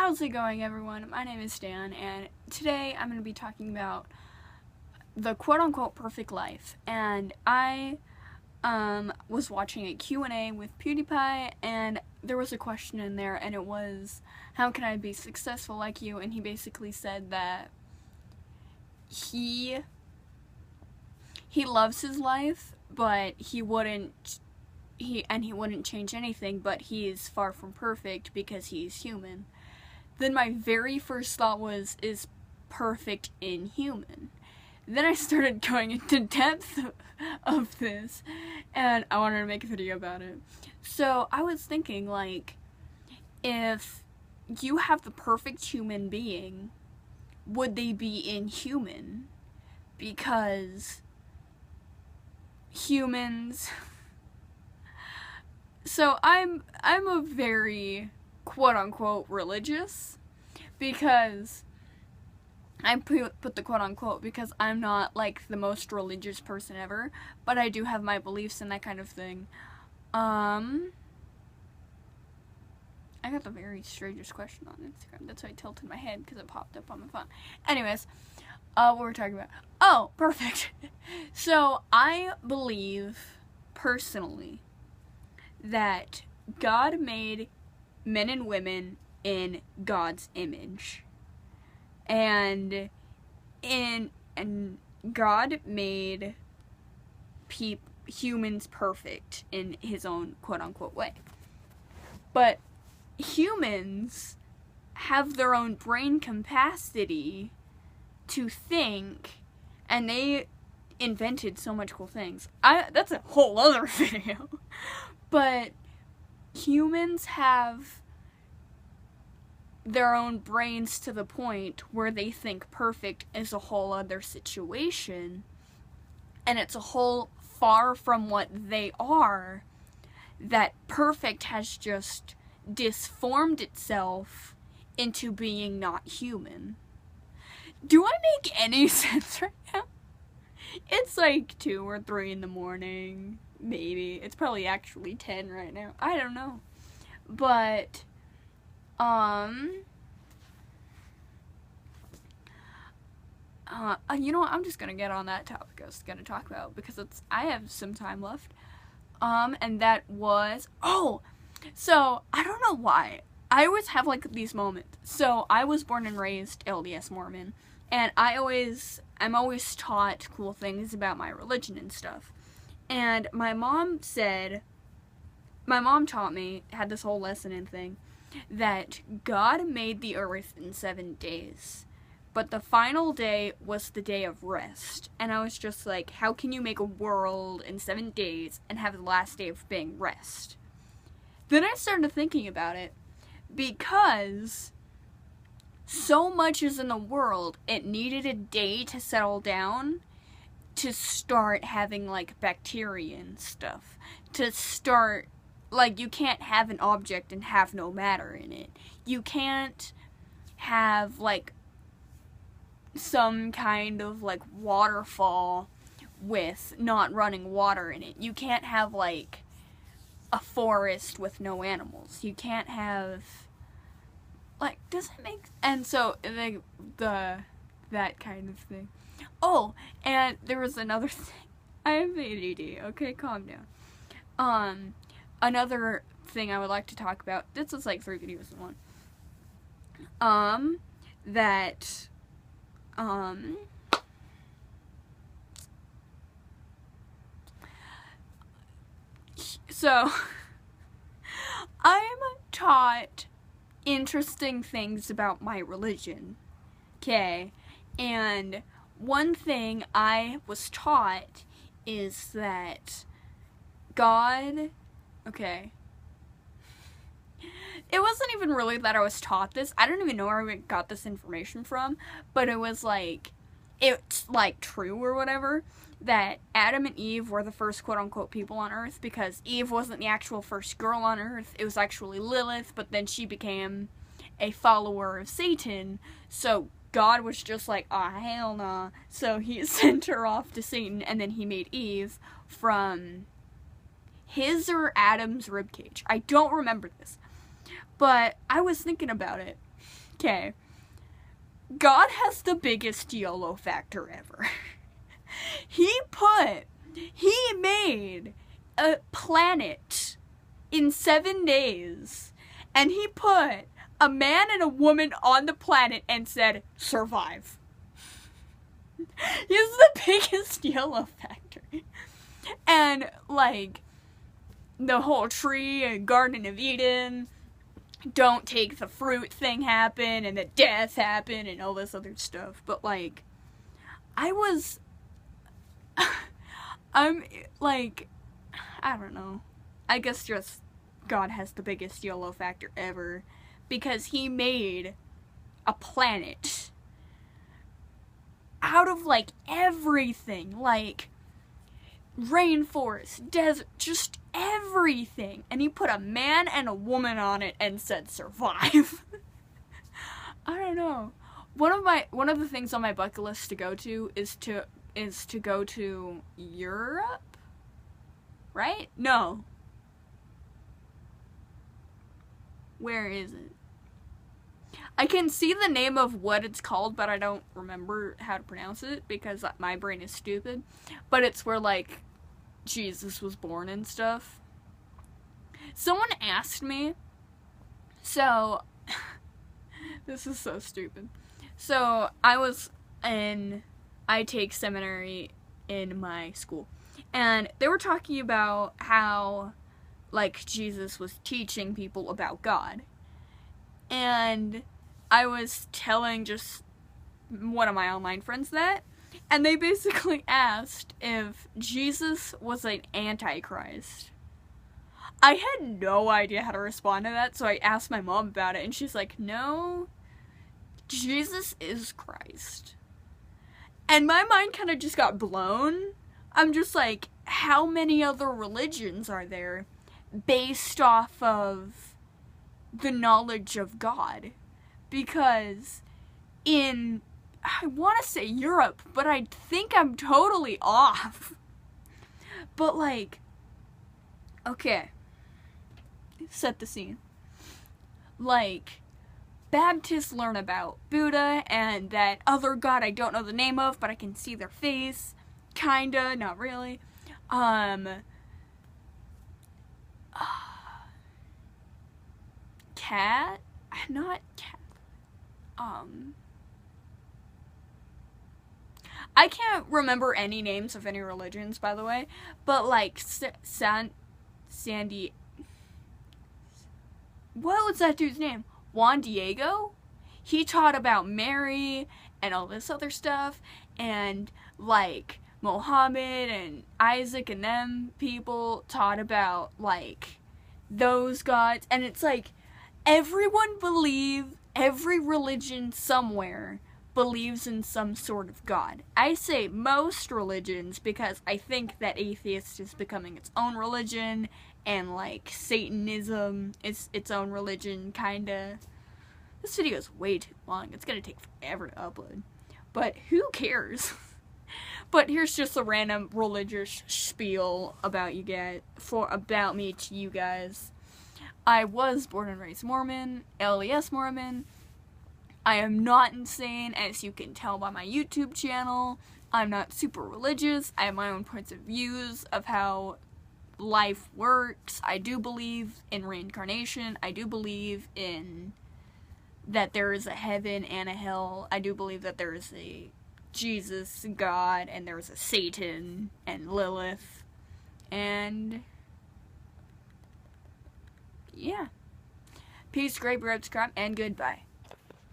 How's it going, everyone? My name is Dan, and today I'm going to be talking about the quote-unquote perfect life. And I was watching a Q&A with PewDiePie, and there was a question in there, and it was, how can I be successful like you? And he basically said that he loves his life, but he wouldn't change anything, but he is far from perfect because he's human. Then my very first thought was, is perfect inhuman? Then I started going into depth of this, and I wanted to make a video about it. So I was thinking, like, if you have the perfect human being, would they be inhuman? Because humans... So I'm a very quote-unquote religious, because I put the quote-unquote because I'm not like the most religious person ever, but I do have my beliefs and that kind of thing. I got the very strangest question on Instagram. That's why I tilted my head, because it popped up on my phone. Anyways, what were we talking about? Oh, perfect. So I believe personally that God made men and women in God's image, and God made humans perfect in his own quote-unquote way. But humans have their own brain capacity to think, and they invented so much cool things. That's a whole other video. But humans have their own brains to the point where they think perfect is a whole other situation, and it's a whole far from what they are, that perfect has just disformed itself into being not human. Do I make any sense right now? It's like 2 or 3 in the morning. Maybe. It's probably actually 10 right now. I don't know. But, you know what? I'm just gonna get on that topic I was gonna talk about, because I have some time left. And that was, so, I don't know why. I always have, like, these moments. So, I was born and raised LDS Mormon, and I'm always taught cool things about my religion and stuff. And my mom taught me, had this whole lesson and thing, that God made the earth in 7 days, but the final day was the day of rest. And I was just like, how can you make a world in 7 days and have the last day of being rest? Then I started thinking about it, because so much is in the world, it needed a day to settle down, to start having, like, bacteria and stuff. To start, like, you can't have an object and have no matter in it. You can't have, like, some kind of, like, waterfall with not running water in it. You can't have, like, a forest with no animals. You can't have, like, does it make... And so, that kind of thing. Oh, and there was another thing. I have ADD, okay? Calm down. Another thing I would like to talk about, this is like 3 videos in one. So, I'm taught interesting things about my religion, okay? And one thing I was taught is that God, okay, it wasn't even really that I was taught this. I don't even know where I got this information from, but it was like, it's like true or whatever, that Adam and Eve were the first quote-unquote people on Earth, because Eve wasn't the actual first girl on Earth. It was actually Lilith, but then she became a follower of Satan, so God was just like, oh, hell nah. So he sent her off to Satan, and then he made Eve from his or Adam's ribcage. I don't remember this. But I was thinking about it. Okay. God has the biggest YOLO factor ever. He made a planet in 7 days, and he put a man and a woman on the planet and said, survive. He's the biggest YOLO factor. And, like, the whole tree and Garden of Eden, don't take the fruit thing happen, and the death happen, and all this other stuff. But, like, I'm, like, I don't know. I guess just God has the biggest YOLO factor ever, because he made a planet out of, like, everything. Like, rainforest, desert, just everything. And he put a man and a woman on it and said survive. I don't know. One of the things on my bucket list to go to is to go to Europe? Right? No. Where is it? I can see the name of what it's called, but I don't remember how to pronounce it because my brain is stupid. But it's where, like, Jesus was born and stuff. Someone asked me, so, this is so stupid. So, I take seminary in my school, and they were talking about how, like, Jesus was teaching people about God. And I was telling just one of my online friends that, and they basically asked if Jesus was an antichrist. I had no idea how to respond to that, so I asked my mom about it, and she's like, no, Jesus is Christ. And my mind kind of just got blown. I'm just like, how many other religions are there based off of the knowledge of God? Because in, I want to say Europe, but I think I'm totally off. But, like, okay, set the scene. Like, Baptists learn about Buddha and that other god I don't know the name of, but I can see their face. Kinda, not really. Cat? Not cat. I can't remember any names of any religions, by the way, but, like, Sandy... What was that dude's name? Juan Diego? He taught about Mary and all this other stuff, and, like, Mohammed and Isaac and them people taught about, like, those gods, and it's like, every religion somewhere believes in some sort of god. I say most religions because I think that atheist is becoming its own religion, and, like, Satanism is its own religion, kinda. This video is way too long. It's gonna take forever to upload. But who cares? But here's just a random religious spiel about me to you guys. I was born and raised Mormon, LDS Mormon. I am not insane, as you can tell by my YouTube channel. I'm not super religious. I have my own points of views of how life works. I do believe in reincarnation. I do believe in that there is a heaven and a hell. I do believe that there is a Jesus, God, and there is a Satan and Lilith. And yeah. Peace, great, subscribe, and goodbye.